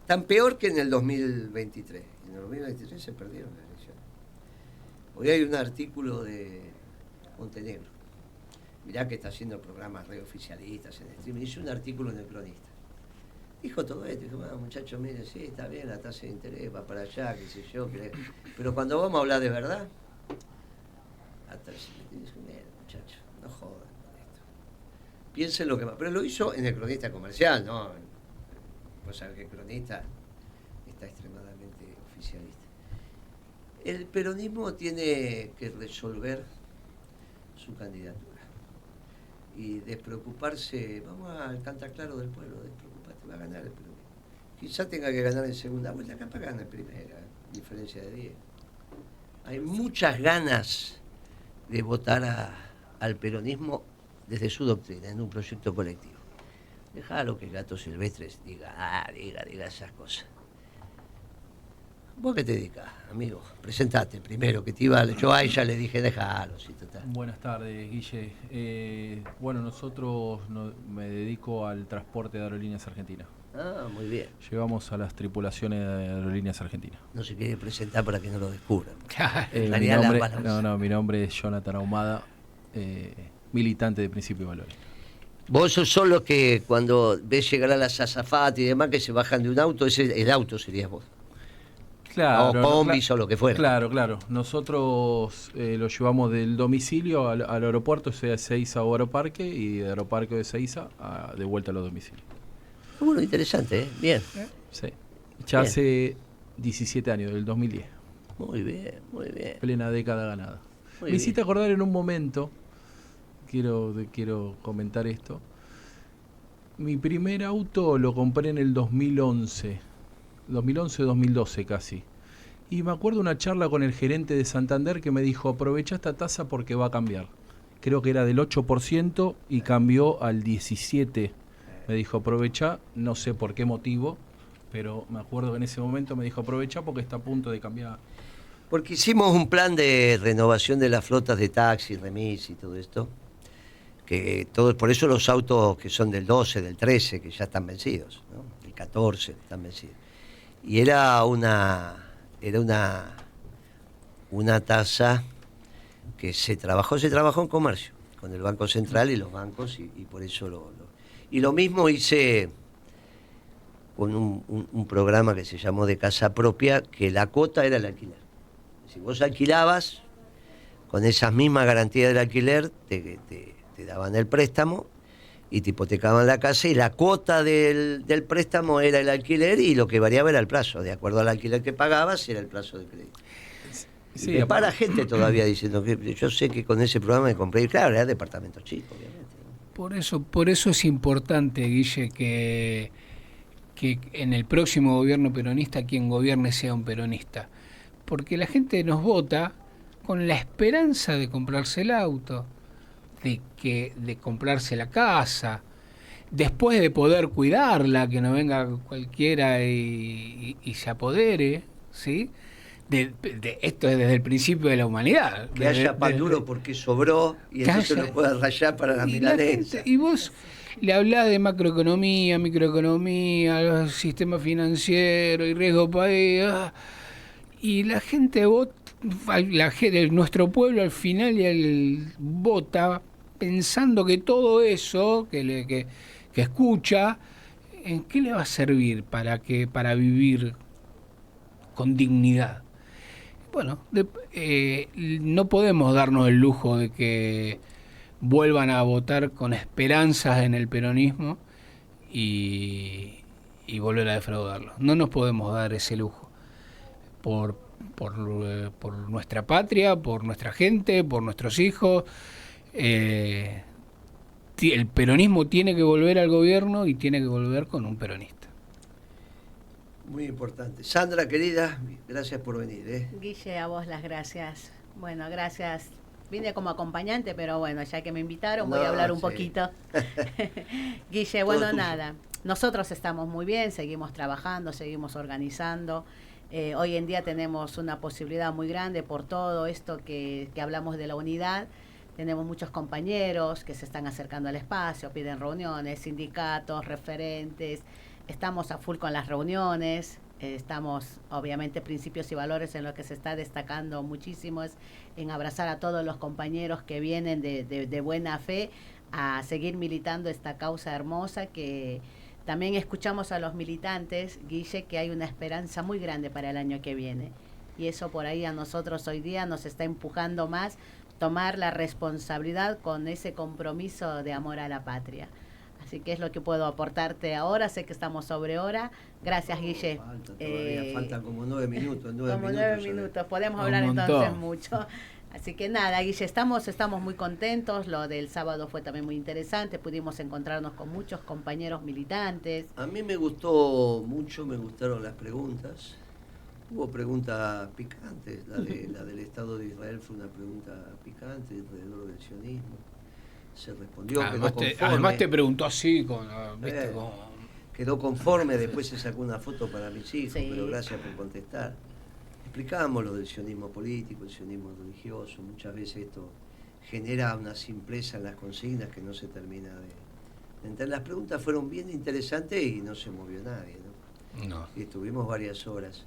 Tan peor que en el 2023. En el 2023 se perdieron las elecciones. Hoy hay un artículo de Montenegro. Mirá que está haciendo programas reoficialistas en streaming. Hizo un artículo en El Cronista. Dijo todo esto, dijo, muchachos, miren, sí, está bien, la tasa de interés va para allá, qué sé yo, pero cuando vamos a hablar de verdad, hasta dijo, miren, muchachos, no jodan con esto. Piensen lo que más. Pero lo hizo en el cronista comercial, ¿no? Vos sabés que el cronista está extremadamente oficialista. El peronismo tiene que resolver su candidatura y despreocuparse, vamos al cantaclaro del pueblo, despreocuparte, va a ganar el peronismo. Quizá tenga que ganar en segunda vuelta, capaz gana en primera, diferencia de 10. Hay muchas ganas de votar al peronismo desde su doctrina, en un proyecto colectivo. Dejalo que Gato Silvestres diga esas cosas. ¿Vos qué te dedicas, amigo? Presentate primero, que te iba. Yo a ella le dije, déjalo, sí, total. Buenas tardes, Guille. Bueno, me dedico al transporte de Aerolíneas Argentinas. Ah, muy bien. Llevamos a las tripulaciones de Aerolíneas Argentinas. No se quiere presentar para que no lo descubran. Mi nombre es Jonathan Ahumada, militante de Principio y Valores. Vos sos los que cuando ves llegar a las azafatas y demás que se bajan de un auto, el auto serías vos. Claro, o combis o lo que fuera. Claro. Nosotros lo llevamos del domicilio al aeropuerto, sea Ezeiza o Aeroparque, y de Aeroparque o de Ezeiza de vuelta a los domicilios. Bueno, interesante, ¿eh? Bien. Sí. Ya bien. Hace 17 años, del 2010. Muy bien. Plena década ganada. Me hiciste acordar en un momento, quiero comentar esto. Mi primer auto lo compré en el 2011-2012 casi. Y me acuerdo una charla con el gerente de Santander que me dijo, aprovecha esta tasa porque va a cambiar. Creo que era del 8% y cambió al 17%. Me dijo, aprovecha, no sé por qué motivo, pero me acuerdo que en ese momento me dijo, aprovecha porque está a punto de cambiar. Porque hicimos un plan de renovación de las flotas de taxi, remis y todo esto. Por eso los autos que son del 12, del 13, que ya están vencidos, ¿no? Del 14 están vencidos. Y era una tasa que se trabajó en comercio, con el Banco Central y los bancos, y por eso Y lo mismo hice con un programa que se llamó de casa propia, que la cuota era el alquiler. Si vos alquilabas, con esas mismas garantías del alquiler, te daban el préstamo y te hipotecaban la casa, y la cuota del préstamo era el alquiler, y lo que variaba era el plazo. De acuerdo al alquiler que pagabas, era el plazo de crédito. Sí, me para gente todavía diciendo que yo sé que con ese programa me compré, y claro, era departamento chico, obviamente. Por eso es importante, Guille, que en el próximo gobierno peronista quien gobierne sea un peronista. Porque la gente nos vota con la esperanza de comprarse el auto, de comprarse la casa, después de poder cuidarla, que no venga cualquiera y se apodere, ¿sí? Esto es desde el principio de la humanidad. Que haya pan duro porque sobró y entonces lo puedas rayar para la milanesa. Y vos le hablás de macroeconomía, microeconomía, sistema financiero y riesgo país, y la gente vota, nuestro pueblo al final vota pensando que todo eso que escucha, ¿en qué le va a servir para vivir con dignidad? Bueno, no podemos darnos el lujo de que vuelvan a votar con esperanzas en el peronismo y volver a defraudarlo. No nos podemos dar ese lujo por nuestra patria, por nuestra gente, por nuestros hijos. El peronismo tiene que volver al gobierno y tiene que volver con un peronista. Muy importante. Sandra, querida, gracias por venir. Guille, a vos las gracias. Bueno, gracias. Vine como acompañante, pero bueno, ya que me invitaron voy a hablar un poquito. Guille, bueno, nada. Nosotros estamos muy bien, seguimos trabajando, seguimos organizando. Hoy en día tenemos una posibilidad muy grande por todo esto que hablamos de la unidad. Tenemos muchos compañeros que se están acercando al espacio, piden reuniones, sindicatos, referentes. Estamos a full con las reuniones, estamos obviamente principios y valores en lo que se está destacando muchísimo es en abrazar a todos los compañeros que vienen de buena fe a seguir militando esta causa hermosa que también escuchamos a los militantes, Guille, que hay una esperanza muy grande para el año que viene. Y eso por ahí a nosotros hoy día nos está empujando más, tomar la responsabilidad con ese compromiso de amor a la patria. Así que es lo que puedo aportarte ahora. Sé que estamos sobre hora. Gracias, Guille. Faltan como 9 minutos. Como 9 minutos. Podemos hablar entonces mucho. Así que nada, Guille, estamos muy contentos. Lo del sábado fue también muy interesante. Pudimos encontrarnos con muchos compañeros militantes. A mí me gustó mucho, me gustaron las preguntas. Hubo preguntas picantes. La del Estado de Israel fue una pregunta picante alrededor del sionismo. Se respondió, además te preguntó así, quedó conforme, después se sacó una foto para mis hijos, sí. Pero gracias por contestar. Explicamos lo del sionismo político, el sionismo religioso. Muchas veces esto genera una simpleza en las consignas que no se termina de entender. Las preguntas fueron bien interesantes y no se movió nadie, No. Y estuvimos varias horas.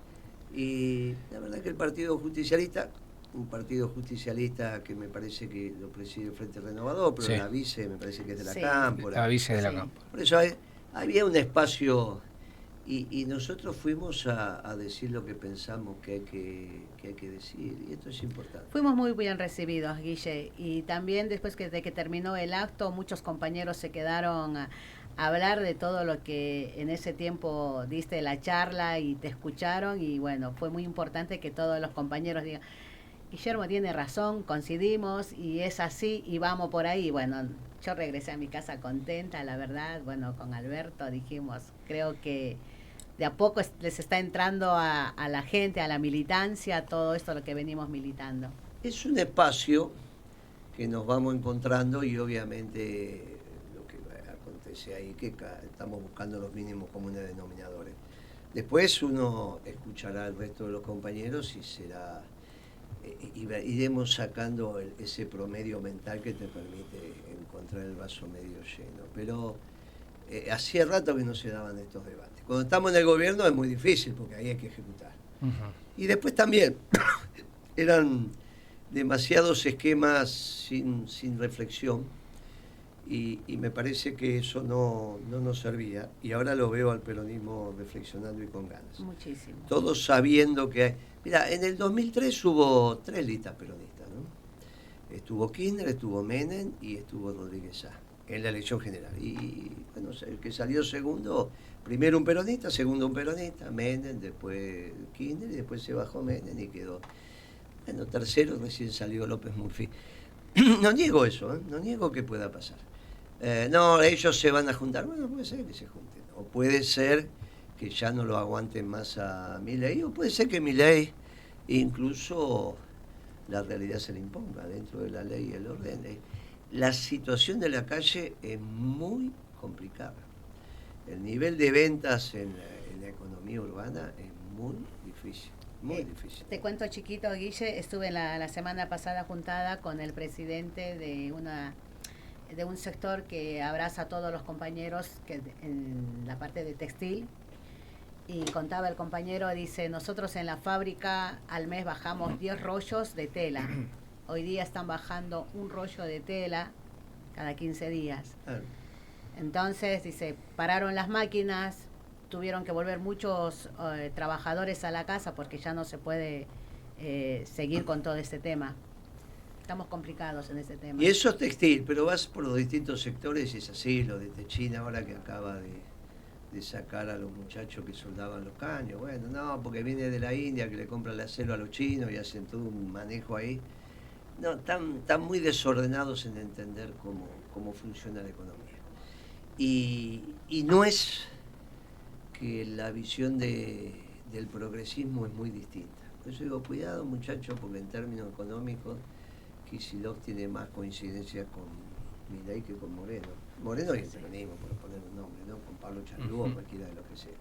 Y la verdad que el Partido Justicialista, un partido justicialista que me parece que lo preside el Frente Renovador, pero sí. La vice me parece que es de la Sí. Cámpora. La vice de la Cámpora. Por eso había un espacio y nosotros fuimos a decir lo que pensamos que hay que decir, y esto es importante. Fuimos muy bien recibidos, Guille, y también después de que terminó el acto, muchos compañeros se quedaron a hablar de todo lo que en ese tiempo diste la charla y te escucharon, y bueno, fue muy importante que todos los compañeros digan, Guillermo tiene razón, coincidimos y es así y vamos por ahí. Bueno, yo regresé a mi casa contenta, la verdad. Bueno, con Alberto dijimos, creo que de a poco les está entrando a la gente, a la militancia, todo esto lo que venimos militando. Es un espacio que nos vamos encontrando y obviamente lo que acontece ahí, que estamos buscando los mínimos comunes denominadores. Después uno escuchará al resto de los compañeros y será... iremos sacando ese promedio mental que te permite encontrar el vaso medio lleno. Pero hacía rato que no se daban estos debates. Cuando estamos en el gobierno es muy difícil porque ahí hay que ejecutar. Uh-huh. Y después también eran demasiados esquemas sin reflexión y me parece que eso no nos servía. Y ahora lo veo al peronismo reflexionando y con ganas. Muchísimo. Todos sabiendo que... Mira, en el 2003 hubo 3 listas peronistas, ¿no? Estuvo Kirchner, estuvo Menem y estuvo Rodríguez Sá en la elección general. Y bueno, el que salió segundo, primero un peronista, segundo un peronista, Menem, después Kirchner y después se bajó Menem y quedó. Bueno, tercero recién salió López Murphy. No niego eso, no niego que pueda pasar. No, ellos se van a juntar. Bueno, puede ser que se junten. O puede ser que ya no lo aguanten más a Milei, o puede ser que Milei incluso la realidad se le imponga dentro de la ley y el orden. La situación de la calle es muy complicada. El nivel de ventas en la economía urbana es muy difícil. Muy difícil. Te cuento chiquito, Guille, estuve la semana pasada juntada con el presidente de un sector que abraza a todos los compañeros que en la parte de textil, y contaba el compañero, dice, nosotros en la fábrica al mes bajamos 10 rollos de tela. Hoy día están bajando un rollo de tela cada 15 días. Entonces, dice, pararon las máquinas, tuvieron que volver muchos trabajadores a la casa porque ya no se puede seguir con todo este tema. Estamos complicados en ese tema. Y eso es textil, pero vas por los distintos sectores y es así, lo de Techina ahora que acaba de sacar a los muchachos que soldaban los caños. Bueno, no, porque viene de la India que le compra el acero a los chinos y hacen todo un manejo ahí. No, están muy desordenados en entender cómo funciona la economía. Y no es que la visión del progresismo es muy distinta. Por eso digo, cuidado muchachos, porque en términos económicos Kicillof tiene más coincidencias con Milei que con Moreno. Moreno y el peronismo, por poner un nombre, ¿no? Con Pablo Charlú o cualquiera de los que sea.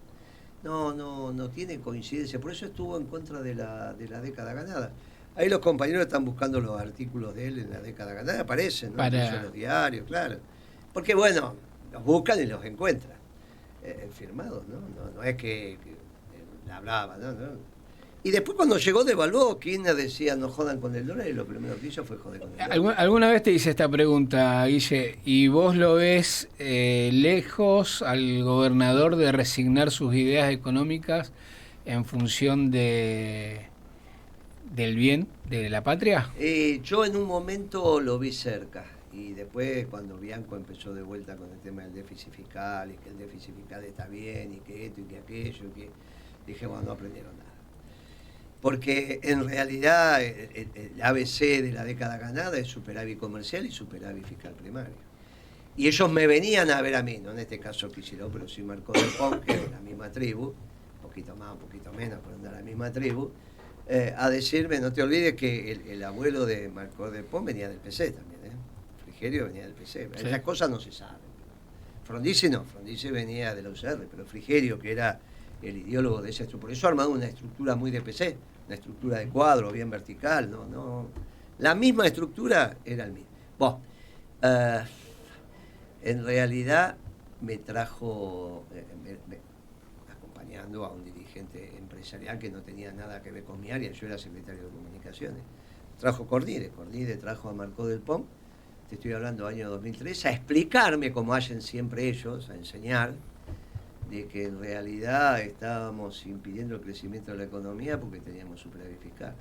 No tiene coincidencia. Por eso estuvo en contra de la década ganada. Ahí los compañeros están buscando los artículos de él en la década ganada, aparecen, ¿no? En los diarios, claro. Porque bueno, los buscan y los encuentran. Firmados, ¿no? No es que hablaba, ¿no? Y después cuando llegó devaluó, Kirchner decía no jodan con el dólar y lo primero que hizo fue joder con el dólar. ¿Alguna vez te hice esta pregunta, Guille? ¿Y vos lo ves lejos al gobernador de resignar sus ideas económicas en función del bien de la patria? Yo en un momento lo vi cerca. Y después cuando Bianco empezó de vuelta con el tema del déficit fiscal y que el déficit fiscal está bien y que esto y que aquello, y que dije, bueno, no aprendieron nada. Porque en realidad el ABC de la década ganada es superávit comercial y superávit fiscal primario. Y ellos me venían a ver a mí, no en este caso Kicillof, pero sí Marcó del Pont, que es de la misma tribu, un poquito más, un poquito menos, pero de la misma tribu, a decirme, no te olvides que el abuelo de Marcó del Pont venía del PC también, Frigerio venía del PC. Sí. Esas cosas no se saben. Frondizi no, Frondizi venía de la UCR, pero Frigerio, que era el ideólogo de esa estructura, por eso armado una estructura muy de PC, una estructura de cuadro, bien vertical, no. La misma estructura era el mismo. Bueno, en realidad me trajo, acompañando a un dirigente empresarial que no tenía nada que ver con mi área, yo era secretario de Comunicaciones, trajo Cordide trajo a Marcó del Pont, te estoy hablando año 2003, a explicarme, como hacen siempre ellos, a enseñar, de que en realidad estábamos impidiendo el crecimiento de la economía porque teníamos superávit fiscal.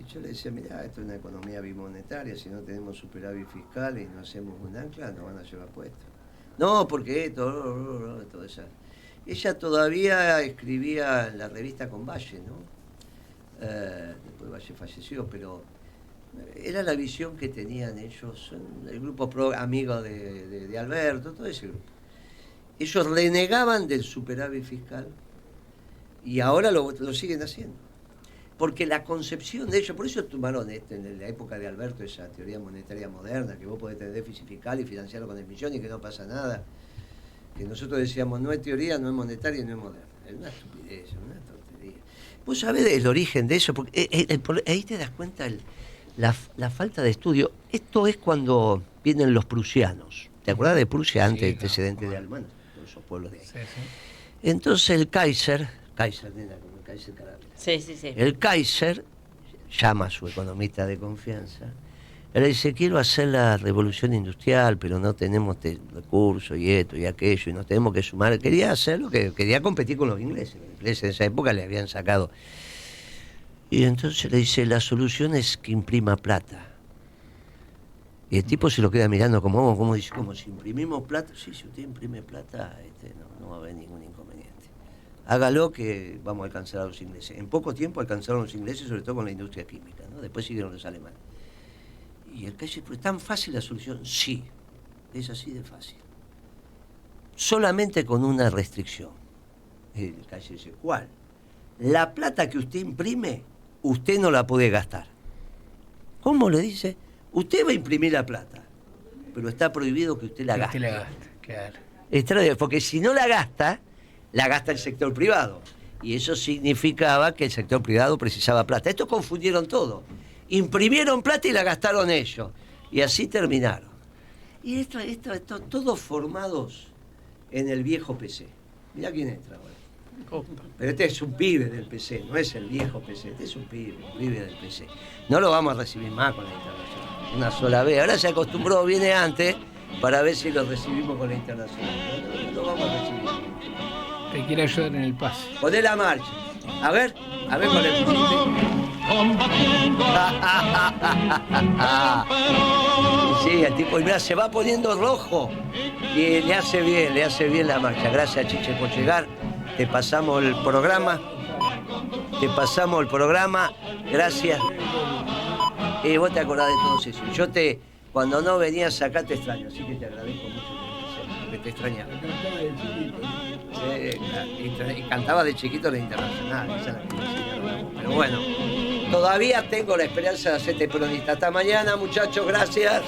Y yo le decía, mirá, esto es una economía bimonetaria, si no tenemos superávit fiscal y no hacemos un ancla, nos van a llevar puestos. No, porque todo eso. Ella todavía escribía en la revista con Valle, ¿no? Después Valle falleció, pero era la visión que tenían ellos, el grupo amigo de Alberto, todo ese grupo. Ellos renegaban del superávit fiscal y ahora lo siguen haciendo. Porque la concepción de ellos, por eso tomaron en la época de Alberto esa teoría monetaria moderna, que vos podés tener déficit fiscal y financiarlo con el millón y que no pasa nada. Que nosotros decíamos, no es teoría, no es monetaria y no es moderna. Es una estupidez, una tontería. Vos sabés el origen de eso, porque ahí te das cuenta la falta de estudio. Esto es cuando vienen los prusianos. ¿Te acuerdas de Prusia antes, antecedente de Alemania? Todos esos pueblos de ahí. Sí. Entonces el Kaiser, nena, como el Kaiser Carabela. Sí. El Kaiser llama a su economista de confianza. Él le dice, quiero hacer la revolución industrial, pero no tenemos recursos y esto y aquello, y nos tenemos que sumar. Quería hacerlo, quería competir con los ingleses. Los ingleses en esa época le habían sacado. Y entonces le dice, la solución es que imprima plata. Y el tipo se lo queda mirando como dice, como si imprimimos plata. Sí, si usted imprime plata, no va a haber ningún inconveniente. Hágalo que vamos a alcanzar a los ingleses. En poco tiempo alcanzaron los ingleses, sobre todo con la industria química, ¿no? Después siguieron los alemanes. Y el Kaiser, ¿es tan fácil la solución? Sí, es así de fácil. Solamente con una restricción. El Kaiser dice, ¿cuál? La plata que usted imprime, usted no la puede gastar. ¿Cómo le dice? Usted va a imprimir la plata, pero está prohibido que usted la gaste. Usted la gaste, claro. Extraordinario, porque si no la gasta el sector privado. Y eso significaba que el sector privado precisaba plata. Estos confundieron todo. Imprimieron plata y la gastaron ellos. Y así terminaron. Y esto todos formados en el viejo PC. Mirá quién entra ahora. Pero este es un pibe del PC, no es el viejo PC. Este es un pibe del PC. No lo vamos a recibir más con la internacional. Una sola vez. Ahora se acostumbró, viene antes, para ver si lo recibimos con la internacional. No lo vamos a recibir. Te quiere ayudar en el pase. Poné la marcha. A ver con el Sí, el tipo, mira, se va poniendo rojo y le hace bien la marcha. Gracias, Chiche, por llegar. Te pasamos el programa. Gracias. Vos te acordás de todos eso. Cuando no venías acá te extraño, así que te agradezco mucho porque te extrañaba. Y cantaba de chiquito la internacional, esa es la que me enseñaron. Pero bueno, todavía tengo la esperanza de hacerte peronista. Hasta mañana, muchachos, gracias.